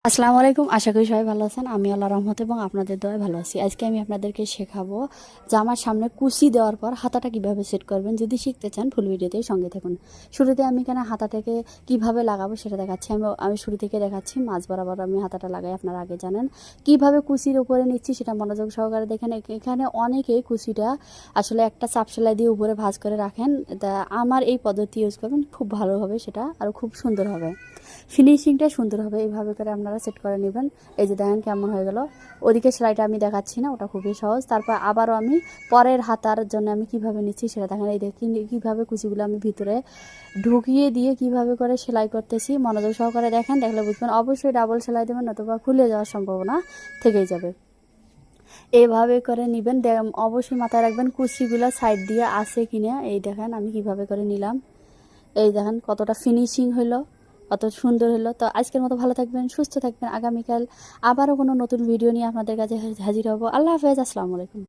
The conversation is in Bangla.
আসসালামু আলাইকুম। আশা করি সবাই ভালো আছেন। আমি আল্লাহর রহমতে এবং আপনাদের দয়ায় ভালো আছি। আজকে আমি আপনাদেরকে শেখাবো জামার সামনে কুচি দেওয়ার পর হাতাটা কিভাবে সেট করবেন। যদি শিখতে চান ফুল ভিডিওতেই সঙ্গে থাকুন। শুরুতে আমি এখানে হাতাটাকে কিভাবে লাগাবো সেটা দেখাচ্ছি। আমি শুরু থেকে দেখাচ্ছি। মাঝ বরাবর আমি হাতাটা লাগাই, আপনারা আগে জানেন। কিভাবে কুচির উপরে নিচ্ছি সেটা মনোযোগ সহকারে দেখেন। এখানে অনেকেই কুচিটা আসলে একটা চাপ সেলাই দিয়ে উপরে ভাঁজ করে রাখেন। তা আমার এই পদ্ধতি ইউজ করবেন, খুব ভালো হবে সেটা, আর খুব সুন্দর হবে, ফিনিশিংটা সুন্দর হবে। এইভাবে করে আপনারা সেট করে নেবেন। এই যে দেখেন কেমন হয়ে গেল। ওদিকে সেলাইটা আমি দেখাচ্ছি না, ওটা খুবই সহজ। তারপর আবারও আমি পরের হাতার জন্য আমি কিভাবে নিচ্ছি সেটা দেখেন। এই দেখি কীভাবে কুচিগুলো আমি ভিতরে ঢুকিয়ে দিয়ে কিভাবে করে সেলাই করতেছি, মনোযোগ সহকারে দেখেন। দেখলে বুঝবেন। অবশ্যই ডাবল সেলাই দেবেন, নতুবা খুলে যাওয়ার সম্ভাবনা থেকেই যাবে। এইভাবে করে নেবেন। অবশ্যই মাথায় রাখবেন কুচিগুলো সাইড দিয়ে আসে কিনা। এই দেখেন আমি কিভাবে করে নিলাম। এই দেখেন কতটা ফিনিশিং হলো, কত সুন্দর হলো। তো আজকের মতো ভালো থাকবেন, সুস্থ থাকবেন। আগামীকাল আবারও কোনো নতুন ভিডিও নিয়ে আপনাদের কাছে হাজির হব। আল্লাহ হাফেজ, আসসালামু আলাইকুম।